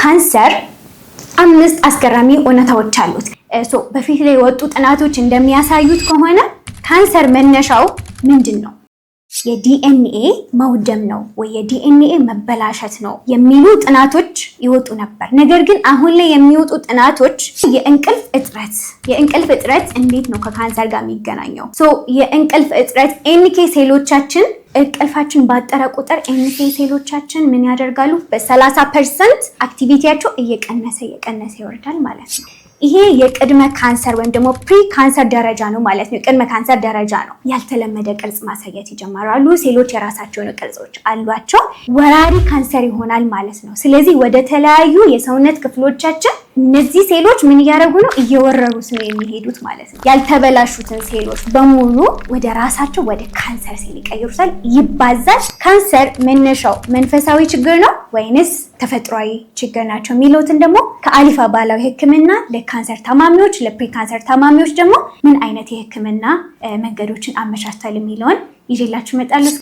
ካንሰር 5 አስገራሚ እውነታዎች አሉት። በፊት ላይ የወጡ ጥናቶች እንደሚያሳዩት ከሆነ ካንሰር መነሻው ምንድነው? የዲኤንኤ መውደም ነው ወይ የዲኤንኤ መበላሸት ነው የሚሉ ጥናቶች ይወጡ ነበር። ነገር ግን አሁን ላይ የሚወጡ ጥናቶች የእንቅልፍ እጥረት እንዴት ነው ከካንሰር ጋር የሚገናኘው? የእንቅልፍ እጥረት ኤንኬ ሴሎቻችን እንቅልፋችን ባጠረ ቁጥር ኤንኬ ሴሎቻችን ምን ያደርጋሉ? በ30% አክቲቪቲያቸው እየቀነሰ ይወርዳል ማለት ነው። ይሄ የቅድመ ካንሰር ወይም ደግሞ ፕሪ ካንሰር ደረጃ ነው ማለት ነው። የቅድመ ካንሰር ደረጃ ነው። ያልተለመደ ቅርጽ ማሳየት ይጀምራሉ። ሴሎች የራሳቸው ቅርጾች አሏቸው። ወራሪ ካንሰር ይሆናል ማለት ነው። ስለዚህ ወደ ተለያዩ የሰውነት ክፍሎቻችን እነዚህ ሴሎች ምን እያደረጉ ነው? እየወረሩት ነው የሚሄዱት ማለት ነው። ያልተበላሹትን ሴሎች በሙሉ ወደ ራሳቸው ወደ ካንሰር ሴል ይቀይሩታል፣ ይባዛል። ካንሰር መነሻው መንፈሳዊ ችግር ነው ወይንስ ተፈጥሯዊ ችግር ናቸው የሚሉትን ደግሞ ከአሊፋ ባህላዊ ሕክምና ለካንሰር ታማሚዎች ለፕሪ ካንሰር ታማሚዎች ደግሞ ምን አይነት የሕክምና መንገዶችን አመቻችቷል የሚለውን ይዤላችሁ እመጣለሁ።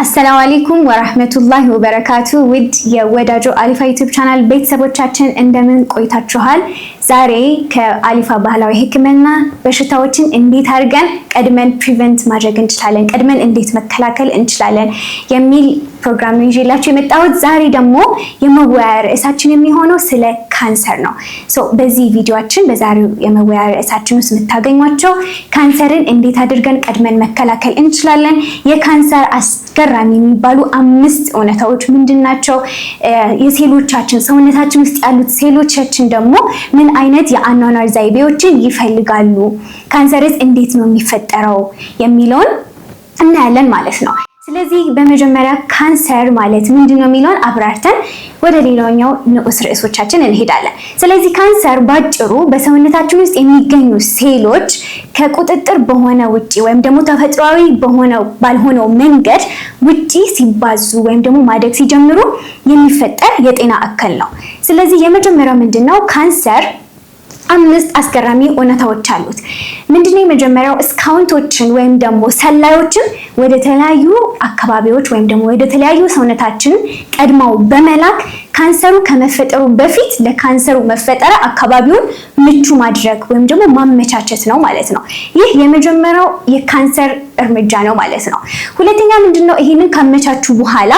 አሰላሙ አለይኩም ወራህመቱላሂ ወበረካቱ። ውድ የወዳጆ አሊፋ ዩቲዩብ ቻናል ቤተሰቦቻችን እንደምን ቆይታችኋል? ዛሬ ከአሊፋ ባህላዊ ሕክምና በሽታዎችን እንዴት አድርገን ቀድመን ፕሪቨንት ማድረግ እንችላለን፣ ቀድመን እንዴት መከላከል እንችላለን የሚል ፕሮግራም ነው ይዤላችሁ የመጣሁት። ዛሬ ደግሞ የመወያያ ርዕሳችን የሚሆነው ስለ ካንሰር ነው። በዚህ ቪዲዮአችን በዛሬው የመወያያ ርዕሳችን ውስጥ የምታገኟቸው ካንሰርን እንዴት አድርገን ቀድመን መከላከል እንችላለን፣ የካንሰር አስገራሚ የሚባሉ 5 እውነታዎች ምንድናቸው፣ የሴሎቻችን ሰውነታችን ውስጥ ያሉት ሴሎቻችን ደግሞ ምን አይነት የአኗኗር ዘይቤዎችን ይፈልጋሉ፣ ካንሰርስ እንዴት ነው የሚፈጠረው የሚለውን እናያለን ማለት ነው። ስለዚህ በመጀመሪያ ካንሰር ማለት ምንድነው የሚለውን አብራርተን ወደ ሌላኛው ንዑስ ርዕሶቻችን እንሄዳለን። ስለዚህ ካንሰር ባጭሩ በሰውነታችን ውስጥ የሚገኙ ሴሎች ከቁጥጥር በሆነ ውጪ ወይም ደግሞ ተፈጥሯዊ ባልሆነው መንገድ ውጪ ሲባዙ ወይም ደግሞ ማደግ ሲጀምሩ የሚፈጠር የጤና እክል ነው። ስለዚህ የመጀመሪያው ምንድነው? ካንሰር 5 አስገራሚ እውነታዎች አሉት። ምንድነው? የመጀመሪያው ስካውንቶችን ወይም ደግሞ ሰላዮችን ወደ ተለያዩ አካባቢዎች ወይም ደግሞ ወደ ተለያዩ ሰውነታችን ቀድመው በመላክ ካንሰሩ ከመፈጠሩ በፊት ለካንሰሩ መፈጠር አካባቢውን ምቹ ማድረግ ወይም ደግሞ ማመቻቸት ነው ማለት ነው። ይህ የመጀመሪያው የካንሰር እርምጃ ነው ማለት ነው። ሁለተኛ ምንድነው? ይሄንን ካመቻቹ በኋላ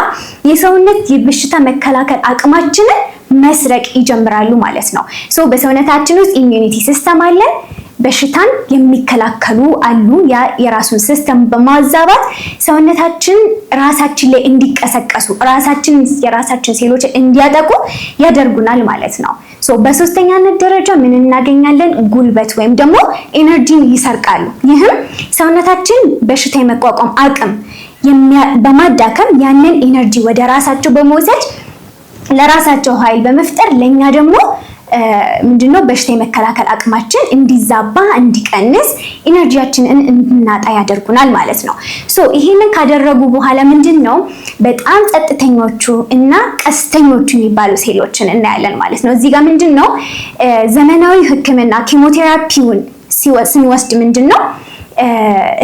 የሰውነት የበሽታ መከላከል አቅማችንን መስረቅ ይጀምራሉ ማለት ነው። በሰውነታችን ውስጥ ኢሚዩኒቲ ሲስተም አለ፣ በሽታን የሚከላከሉ አሉ። ያ የራሱን ሲስተም በማዛባት ሰውነታችን ራሳችን ላይ እንዲቀሰቀሱ የራሳችን ሴሎች እንዲያጠቁ ያደርጉናል ማለት ነው። በሶስተኛነት ደረጃ ምን እናገኛለን? ጉልበት ወይም ደግሞ ኤነርጂን ይሰርቃሉ። ይህም ሰውነታችን በሽታ የመቋቋም አቅም በማዳከም ያንን ኤነርጂ ወደ ራሳቸው በመውሰድ ለራሳቸው ኃይል በመፍጠር ለኛ ደግሞ ምንድነው በሽታ የመከላከል አቅማችን እንዲዛባ እንዲቀንስ ኢነርጂያችንን እንድናጣ ያደርጉናል ማለት ነው። ይሄንን ካደረጉ በኋላ ምንድነው በጣም ጸጥተኞቹ እና ቀስተኞቹ የሚባሉ ሴሎችን እናያለን ማለት ነው። እዚህ ጋር ምንድነው ዘመናዊ ሕክምና ኪሞቴራፒውን ስንወስድ ምንድነው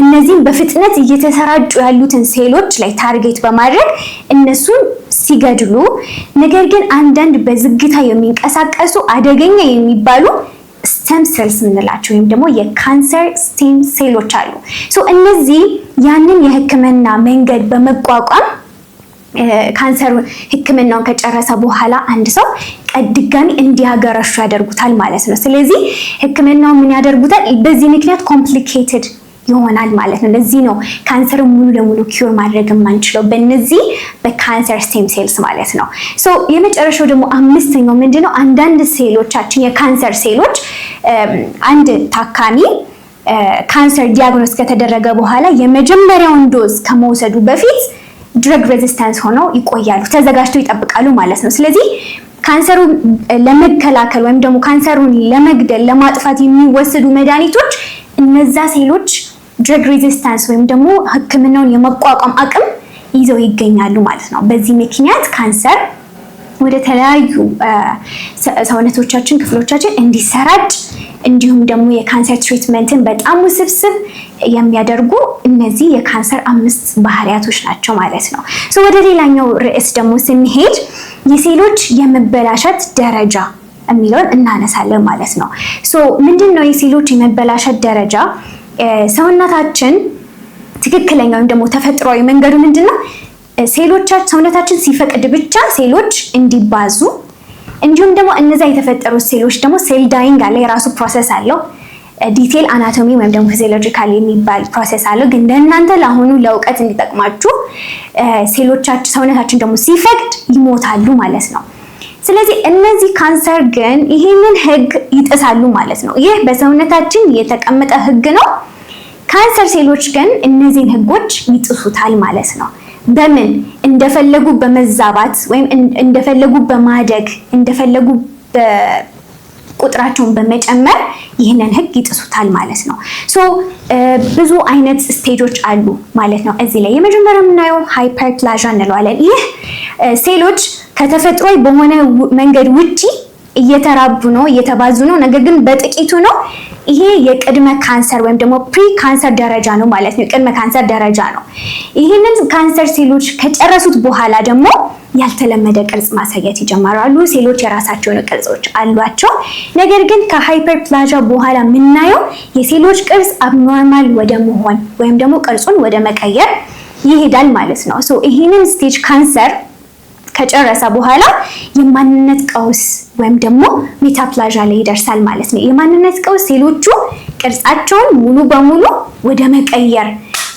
እነዚህን በፍጥነት እየተሰራጩ ያሉትን ሴሎች ላይ ታርጌት በማድረግ እነሱን ሲገድሉ፣ ነገር ግን አንዳንድ በዝግታ የሚንቀሳቀሱ አደገኛ የሚባሉ ስቴም ሴልስ ምንላቸው ወይም ደግሞ የካንሰር ስቴም ሴሎች አሉ። እነዚህ ያንን የህክምና መንገድ በመቋቋም ካንሰር ህክምናውን ከጨረሰ በኋላ አንድ ሰው ድጋሚ እንዲያገረሹ ያደርጉታል ማለት ነው። ስለዚህ ህክምናው ምን ያደርጉታል? በዚህ ምክንያት ኮምፕሊኬትድ ይሆናል ማለት ነው። ለዚህ ነው ካንሰር ሙሉ ለሙሉ ኪዩር ማድረግ የማንችለው በእነዚህ በካንሰር ስቴም ሴልስ ማለት ነው። የመጨረሻው ደግሞ 5ኛው ምንድነው? አንዳንድ ሴሎቻችን የካንሰር ሴሎች አንድ ታካሚ ካንሰር ዲያግኖስ ከተደረገ በኋላ የመጀመሪያውን ዶዝ ከመውሰዱ በፊት ድረግ ሬዚስታንስ ሆነው ይቆያሉ፣ ተዘጋጅተው ይጠብቃሉ ማለት ነው። ስለዚህ ካንሰሩን ለመከላከል ወይም ደግሞ ካንሰሩን ለመግደል ለማጥፋት የሚወሰዱ መድኃኒቶች እነዛ ሴሎች ድረግ ሬዚስታንስ ወይም ደግሞ ህክምናውን የመቋቋም አቅም ይዘው ይገኛሉ ማለት ነው። በዚህ ምክንያት ካንሰር ወደ ተለያዩ ሰውነቶቻችን ክፍሎቻችን እንዲሰራጭ እንዲሁም ደግሞ የካንሰር ትሪትመንትን በጣም ውስብስብ የሚያደርጉ እነዚህ የካንሰር 5 ባህሪያቶች ናቸው ማለት ነው። ወደ ሌላኛው ርዕስ ደግሞ ስንሄድ የሴሎች የመበላሸት ደረጃ የሚለውን እናነሳለን ማለት ነው። ምንድነው የሴሎች የመበላሸት ደረጃ? ሰውነታችን ትክክለኛው ደግሞ ተፈጥሯዊ መንገዱ ምንድነው? ሰውነታችን ሲፈቅድ ብቻ ሴሎች እንዲባዙ እንዲሁም ደግሞ እነዛ የተፈጠሩት ሴሎች ደግሞ ሴል ዳይንግ አለ፣ የራሱ ፕሮሰስ አለው። ዲቴል አናቶሚ ወይም ደግሞ ፊዚዮሎጂካል የሚባል ፕሮሰስ አለው። ግን ለእናንተ ለአሁኑ ለእውቀት እንዲጠቅማችሁ ሰውነታችን ደግሞ ሲፈቅድ ይሞታሉ ማለት ነው። ስለዚህ እነዚህ ካንሰር ግን ይሄንን ህግ ይጥሳሉ ማለት ነው። ይህ በሰውነታችን የተቀመጠ ህግ ነው። ካንሰር ሴሎች ግን እነዚህን ህጎች ይጥሱታል ማለት ነው። በምን? እንደፈለጉ በመዛባት ወይም እንደፈለጉ በማደግ እንደፈለጉ ቁጥራቸውን በመጨመር ይህንን ህግ ይጥሱታል ማለት ነው። ብዙ አይነት ስቴጆች አሉ ማለት ነው። እዚህ ላይ የመጀመሪያው የምናየው ሃይፐርፕላዣ እንለዋለን። ይህ ሴሎች ከተፈጥሯዊ በሆነ መንገድ ውጪ እየተራቡ ነው፣ እየተባዙ ነው፣ ነገር ግን በጥቂቱ ነው። ይሄ የቅድመ ካንሰር ወይም ደግሞ ፕሪ ካንሰር ደረጃ ነው ማለት ነው። የቅድመ ካንሰር ደረጃ ነው። ይህንን ካንሰር ሴሎች ከጨረሱት በኋላ ደግሞ ያልተለመደ ቅርጽ ማሳየት ይጀምራሉ። ሴሎች የራሳቸው ቅርጾች አሏቸው። ነገር ግን ከሃይፐርፕላዣ በኋላ የምናየው የሴሎች ቅርጽ አብኖርማል ወደ መሆን ወይም ደግሞ ቅርጹን ወደ መቀየር ይሄዳል ማለት ነው። ይህንን ስቴጅ ካንሰር ከጨረሰ በኋላ የማንነት ቀውስ ወይም ደግሞ ሜታፕላዣ ላይ ይደርሳል ማለት ነው። የማንነት ቀውስ ሴሎቹ ቅርጻቸውን ሙሉ በሙሉ ወደ መቀየር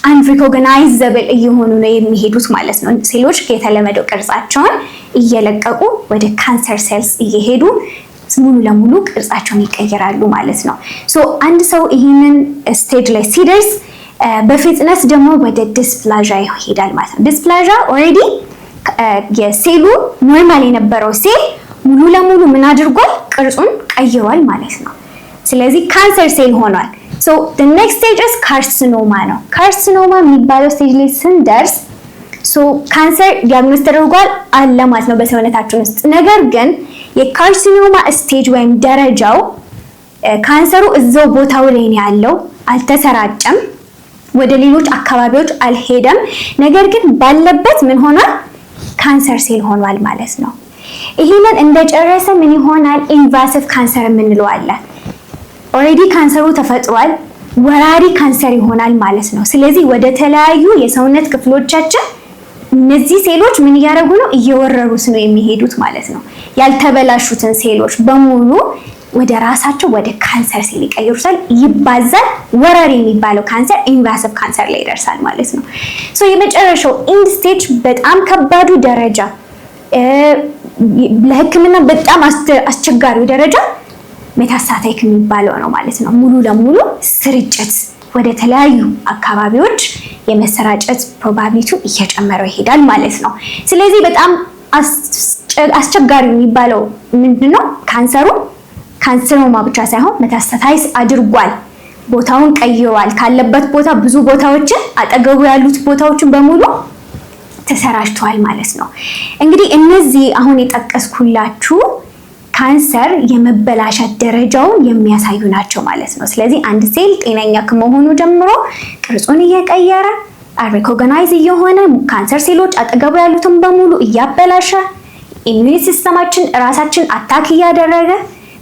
አንሪኮግናይዘብል እየሆኑ ነው የሚሄዱት ማለት ነው። ሴሎች የተለመደው ቅርጻቸውን እየለቀቁ ወደ ካንሰር ሴልስ እየሄዱ ሙሉ ለሙሉ ቅርጻቸውን ይቀየራሉ ማለት ነው። አንድ ሰው ይህንን ስቴጅ ላይ ሲደርስ በፍጥነት ደግሞ ወደ ዲስፕላዣ ይሄዳል ማለት ነው። ዲስፕላዣ ኦልሬዲ የሴሉ ኖርማል የነበረው ሴል ሙሉ ለሙሉ ምን አድርጓል? ቅርጹን ቀይሯል ማለት ነው። ስለዚህ ካንሰር ሴል ሆኗል። the next stage is carcinoma ነው። ካርሲኖማ የሚባለው ስቴጅ ላይ ስንደርስ ካንሰር ዲያግኖስ ተደርጓል አለ ማለት ነው በሰውነታችን ውስጥ። ነገር ግን የካርሲኖማ ስቴጅ ወይም ደረጃው ካንሰሩ እዛው ቦታው ላይ ነው ያለው፣ አልተሰራጨም፣ ወደ ሌሎች አካባቢዎች አልሄደም። ነገር ግን ባለበት ምን ሆኗል? ካንሰር ሴል ሆኗል ማለት ነው። ይሄንን እንደጨረሰ ምን ይሆናል? ኢንቫሲቭ ካንሰር የምንለው አለ። ኦልሬዲ ካንሰሩ ተፈጥሯል፣ ወራሪ ካንሰር ይሆናል ማለት ነው። ስለዚህ ወደ ተለያዩ የሰውነት ክፍሎቻችን እነዚህ ሴሎች ምን እያደረጉ ነው? እየወረሩት ነው የሚሄዱት ማለት ነው። ያልተበላሹትን ሴሎች በሙሉ ወደ ራሳቸው ወደ ካንሰር ሴል ይቀይሩታል፣ ይባዛል። ወራሪ የሚባለው ካንሰር ኢንቫሲቭ ካንሰር ላይ ይደርሳል ማለት ነው። የመጨረሻው ኢንድ ስቴጅ በጣም ከባዱ ደረጃ፣ ለሕክምና በጣም አስቸጋሪው ደረጃ ሜታስታቲክ የሚባለው ነው ማለት ነው። ሙሉ ለሙሉ ስርጭት ወደ ተለያዩ አካባቢዎች የመሰራጨት ፕሮባቢሊቲው እየጨመረው ይሄዳል ማለት ነው። ስለዚህ በጣም አስቸጋሪ የሚባለው ምንድነው? ካንሰሮማ ብቻ ሳይሆን ሜታስታታይዝ አድርጓል፣ ቦታውን ቀይሯል። ካለበት ቦታ ብዙ ቦታዎችን አጠገቡ ያሉት ቦታዎችን በሙሉ ተሰራጭተዋል ማለት ነው። እንግዲህ እነዚህ አሁን የጠቀስኩላችሁ ካንሰር የመበላሸት ደረጃውን የሚያሳዩ ናቸው ማለት ነው። ስለዚህ አንድ ሴል ጤነኛ ከመሆኑ ጀምሮ ቅርጹን እየቀየረ ሪኮግናይዝ እየሆነ ካንሰር ሴሎች አጠገቡ ያሉትን በሙሉ እያበላሸ ኢሚዩን ሲስተማችን ራሳችን አታክ እያደረገ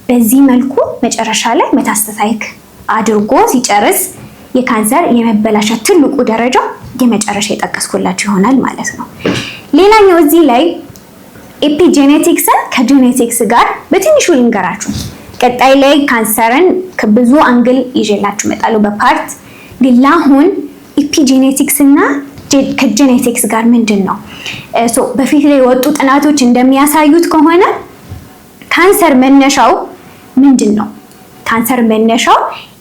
በዚህ መልኩ መጨረሻ ላይ ሜታስታቲክ አድርጎ ሲጨርስ የካንሰር የመበላሸት ትልቁ ደረጃ የመጨረሻ የጠቀስኩላችሁ ይሆናል ማለት ነው። ሌላኛው እዚህ ላይ ኤፒጄኔቲክስን ከጄኔቲክስ ጋር በትንሹ ልንገራችሁ። ቀጣይ ላይ ካንሰርን ከብዙ አንግል ይዤላችሁ እመጣለሁ በፓርት። ግን ለአሁን ኤፒጄኔቲክስ እና ከጄኔቲክስ ጋር ምንድን ነው? በፊት ላይ የወጡ ጥናቶች እንደሚያሳዩት ከሆነ ካንሰር መነሻው ምንድን ነው? ካንሰር መነሻው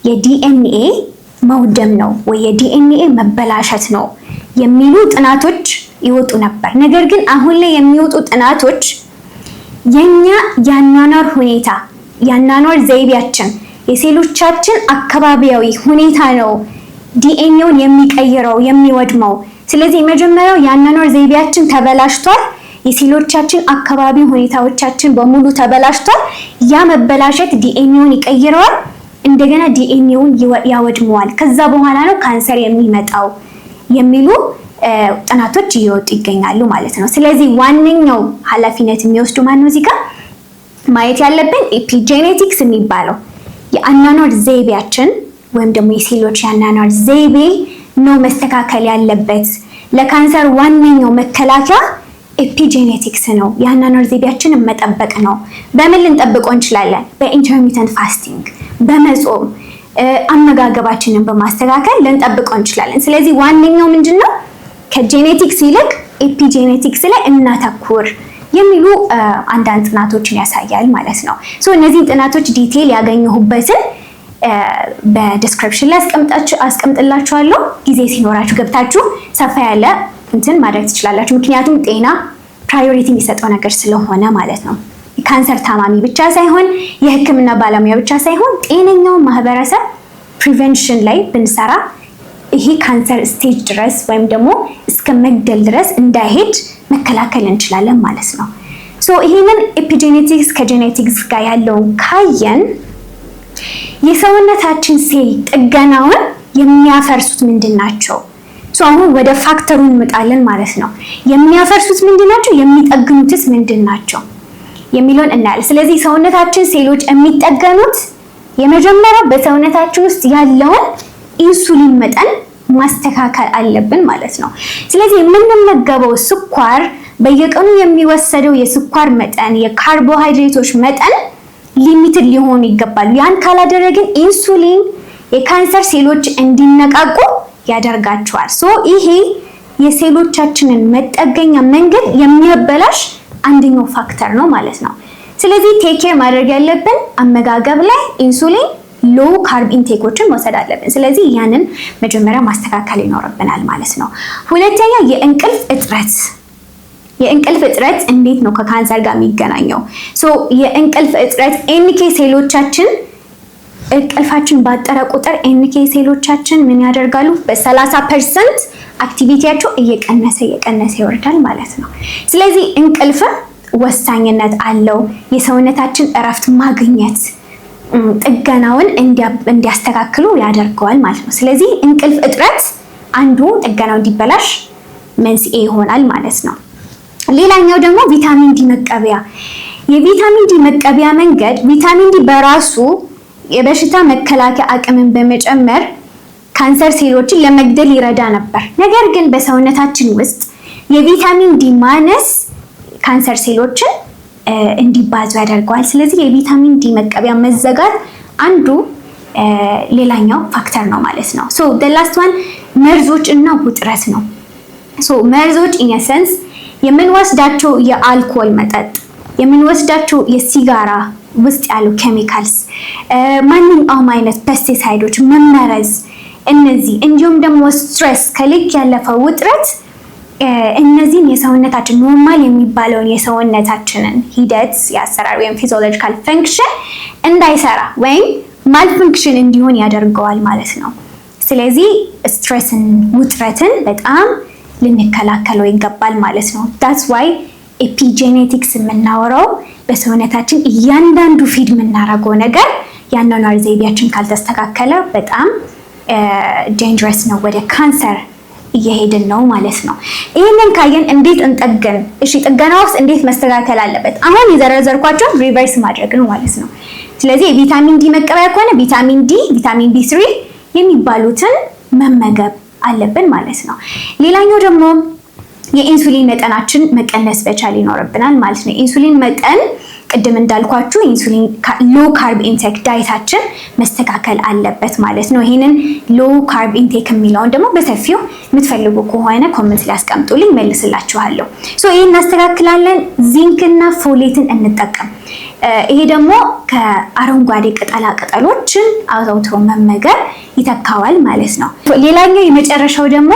የዲኤንኤ መውደም ነው ወይ የዲኤንኤ መበላሸት ነው የሚሉ ጥናቶች ይወጡ ነበር። ነገር ግን አሁን ላይ የሚወጡ ጥናቶች የኛ ያናኗር ሁኔታ፣ ያናኗር ዘይቤያችን፣ የሴሎቻችን አካባቢያዊ ሁኔታ ነው ዲኤንኤውን የሚቀይረው የሚወድመው። ስለዚህ መጀመሪያው ያናኗር ዘይቤያችን ተበላሽቷል፣ የሴሎቻችን አካባቢ ሁኔታዎቻችን በሙሉ ተበላሽቷል። ያ መበላሸት ዲኤንኤውን ይቀይረዋል። እንደገና ዲኤንኤውን ያወድመዋል። ከዛ በኋላ ነው ካንሰር የሚመጣው የሚሉ ጥናቶች እየወጡ ይገኛሉ ማለት ነው። ስለዚህ ዋነኛው ኃላፊነት የሚወስዱ ማነው? እዚህ ጋር ማየት ያለብን ኤፒጄኔቲክስ የሚባለው የአኗኗር ዘይቤያችን ወይም ደግሞ የሴሎች የአኗኗር ዘይቤ ነው መስተካከል ያለበት። ለካንሰር ዋነኛው መከላከያ ኤፒጄኔቲክስ ነው። የአኗኗር ዘይቤያችንን መጠበቅ ነው። በምን ልንጠብቀው እንችላለን? በኢንተርሚተንት ፋስቲንግ፣ በመጾም፣ አመጋገባችንን በማስተካከል ልንጠብቀው እንችላለን። ስለዚህ ዋነኛው ምንድነው? ከጄኔቲክስ ይልቅ ኤፒጄኔቲክስ ላይ እናተኩር የሚሉ አንዳንድ ጥናቶችን ያሳያል ማለት ነው። እነዚህ ጥናቶች ዲቴል ያገኘሁበትን በዲስክሪፕሽን ላይ አስቀምጥላችኋለሁ። ጊዜ ሲኖራችሁ ገብታችሁ ሰፋ ያለ እንትን ማድረግ ትችላላችሁ። ምክንያቱም ጤና ፕራዮሪቲ የሚሰጠው ነገር ስለሆነ ማለት ነው። ካንሰር ታማሚ ብቻ ሳይሆን የሕክምና ባለሙያ ብቻ ሳይሆን ጤነኛው ማህበረሰብ ፕሪቨንሽን ላይ ብንሰራ ይሄ ካንሰር ስቴጅ ድረስ ወይም ደግሞ እስከ መግደል ድረስ እንዳይሄድ መከላከል እንችላለን ማለት ነው። ይሄንን ኤፒጄኔቲክስ ከጄኔቲክስ ጋር ያለውን ካየን የሰውነታችን ሴል ጥገናውን የሚያፈርሱት ምንድን ናቸው? አሁን ወደ ፋክተሩ እንመጣለን ማለት ነው። የሚያፈርሱት ምንድን ናቸው? የሚጠግኑትስ ምንድን ናቸው የሚለውን እናያለን። ስለዚህ ሰውነታችን ሴሎች የሚጠገኑት የመጀመሪያው በሰውነታችን ውስጥ ያለውን ኢንሱሊን መጠን ማስተካከል አለብን ማለት ነው። ስለዚህ የምንመገበው ስኳር፣ በየቀኑ የሚወሰደው የስኳር መጠን፣ የካርቦሃይድሬቶች መጠን ሊሚትድ ሊሆኑ ይገባሉ። ያን ካላደረግን ኢንሱሊን የካንሰር ሴሎች እንዲነቃቁ ያደርጋቸዋል። ይሄ የሴሎቻችንን መጠገኛ መንገድ የሚያበላሽ አንደኛው ፋክተር ነው ማለት ነው። ስለዚህ ቴክ ኬር ማድረግ ያለብን አመጋገብ ላይ ኢንሱሊን ሎ ካርብ ኢንቴኮችን መውሰድ አለብን። ስለዚህ ያንን መጀመሪያ ማስተካከል ይኖርብናል ማለት ነው። ሁለተኛ የእንቅልፍ እጥረት። የእንቅልፍ እጥረት እንዴት ነው ከካንሰር ጋር የሚገናኘው? የእንቅልፍ እጥረት ኤንኬ ሴሎቻችን እንቅልፋችን ባጠረ ቁጥር ኤንኬ ሴሎቻችን ምን ያደርጋሉ? በ30% አክቲቪቲያቸው እየቀነሰ ይወርዳል ማለት ነው። ስለዚህ እንቅልፍ ወሳኝነት አለው። የሰውነታችን እረፍት ማግኘት ጥገናውን እንዲያስተካክሉ ያደርገዋል ማለት ነው። ስለዚህ እንቅልፍ እጥረት አንዱ ጥገናው እንዲበላሽ መንስኤ ይሆናል ማለት ነው። ሌላኛው ደግሞ ቪታሚን ዲ መቀበያ። የቪታሚን ዲ መቀበያ መንገድ ቪታሚን ዲ በራሱ የበሽታ መከላከያ አቅምን በመጨመር ካንሰር ሴሎችን ለመግደል ይረዳ ነበር። ነገር ግን በሰውነታችን ውስጥ የቪታሚን ዲ ማነስ ካንሰር ሴሎችን እንዲባዙ ያደርገዋል። ስለዚህ የቪታሚን ዲ መቀበያ መዘጋት አንዱ ሌላኛው ፋክተር ነው ማለት ነው። the last one መርዞች እና ውጥረት ነው። መርዞች in a sense የምንወስዳቸው የአልኮል መጠጥ፣ የምንወስዳቸው የሲጋራ ውስጥ ያሉ ኬሚካልስ፣ ማንኛውም አይነት ፔስቲሳይዶች፣ መመረዝ፣ እነዚህ እንዲሁም ደግሞ ስትሬስ፣ ከልክ ያለፈው ውጥረት እነዚህን የሰውነታችን ኖርማል የሚባለውን የሰውነታችንን ሂደት የአሰራር ወይም ፊዚዮሎጂካል ፈንክሽን እንዳይሰራ ወይም ማልፈንክሽን እንዲሆን ያደርገዋል ማለት ነው። ስለዚህ ስትሬስን፣ ውጥረትን በጣም ልንከላከለው ይገባል ማለት ነው። that's why ኤፒጄኔቲክስ የምናወራው በሰውነታችን እያንዳንዱ ፊድ የምናደርገው ነገር የአኗኗር ዘይቤያችን ካልተስተካከለ በጣም ዴንጀረስ ነው፣ ወደ ካንሰር እየሄድን ነው ማለት ነው። ይህንን ካየን እንዴት እንጠገን? እሺ ጥገና ውስጥ እንዴት መስተካከል አለበት? አሁን የዘረዘርኳቸው ሪቨርስ ማድረግ ነው ማለት ነው። ስለዚህ የቪታሚን ዲ መቀበያ ከሆነ ቪታሚን ዲ፣ ቪታሚን ቢ3 የሚባሉትን መመገብ አለብን ማለት ነው። ሌላኛው ደግሞ የኢንሱሊን መጠናችን መቀነስ በቻል ይኖርብናል ማለት ነው። ኢንሱሊን መጠን ቅድም እንዳልኳችሁ ኢንሱሊን ሎ ካርብ ኢንቴክ ዳይታችን መስተካከል አለበት ማለት ነው። ይሄንን ሎ ካርብ ኢንቴክ የሚለውን ደግሞ በሰፊው የምትፈልጉ ከሆነ ኮሜንት ላይ አስቀምጡልኝ መልስላችኋለሁ። ይሄን እናስተካክላለን። ዚንክና ፎሌትን እንጠቀም። ይሄ ደግሞ ከአረንጓዴ ቅጠላ ቅጠሎችን አዘውትሮ መመገብ ይተካዋል ማለት ነው። ሌላኛው የመጨረሻው ደግሞ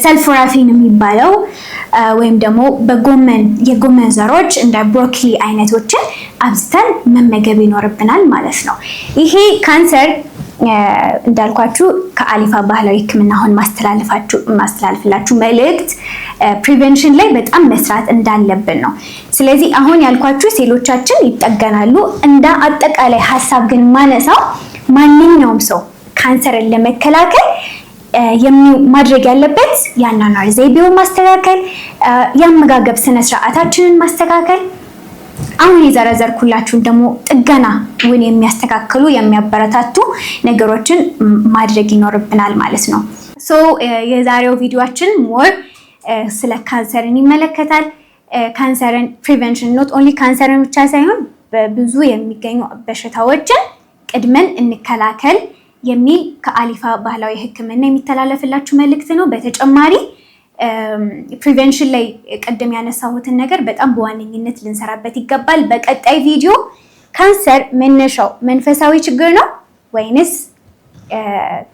ሰልፎራፊን የሚባለው ወይም ደግሞ የጎመን ዘሮች እንደ ብሮኮሊ አይነቶችን አብዝተን መመገብ ይኖርብናል ማለት ነው። ይሄ ካንሰር እንዳልኳችሁ ከአሊፋ ባህላዊ ሕክምና አሁን ማስተላለፍላችሁ መልእክት ፕሪቨንሽን ላይ በጣም መስራት እንዳለብን ነው። ስለዚህ አሁን ያልኳችሁ ሴሎቻችን ይጠገናሉ። እንደ አጠቃላይ ሀሳብ ግን ማነሳው ማንኛውም ሰው ካንሰርን ለመከላከል ማድረግ ያለበት የአኗኗር ዘይቤውን ማስተካከል፣ የአመጋገብ ስነ ስርዓታችንን ማስተካከል፣ አሁን የዘረዘርኩላችሁን ደግሞ ጥገናውን የሚያስተካክሉ የሚያበረታቱ ነገሮችን ማድረግ ይኖርብናል ማለት ነው። የዛሬው ቪዲዮአችን ሞር ስለ ካንሰርን ይመለከታል። ካንሰርን ፕሪቨንሽን ኖት ኦንሊ ካንሰርን ብቻ ሳይሆን በብዙ የሚገኙ በሽታዎችን ቅድመን እንከላከል የሚል ከአሊፋ ባህላዊ ሕክምና የሚተላለፍላችሁ መልእክት ነው። በተጨማሪ ፕሪቨንሽን ላይ ቅድም ያነሳሁትን ነገር በጣም በዋነኝነት ልንሰራበት ይገባል። በቀጣይ ቪዲዮ ካንሰር መነሻው መንፈሳዊ ችግር ነው ወይንስ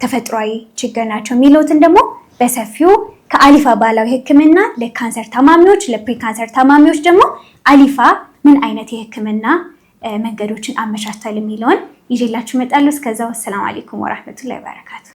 ተፈጥሯዊ ችግር ናቸው የሚሉትን ደግሞ በሰፊው ከአሊፋ ባህላዊ ሕክምና ለካንሰር ታማሚዎች፣ ለፕሪካንሰር ታማሚዎች ደግሞ አሊፋ ምን አይነት የሕክምና መንገዶችን አመቻችቷል የሚለውን ይዤላችሁ እመጣለሁ። እስከዛው ሰላም አለይኩም ወራህመቱላሂ ወበረካቱ።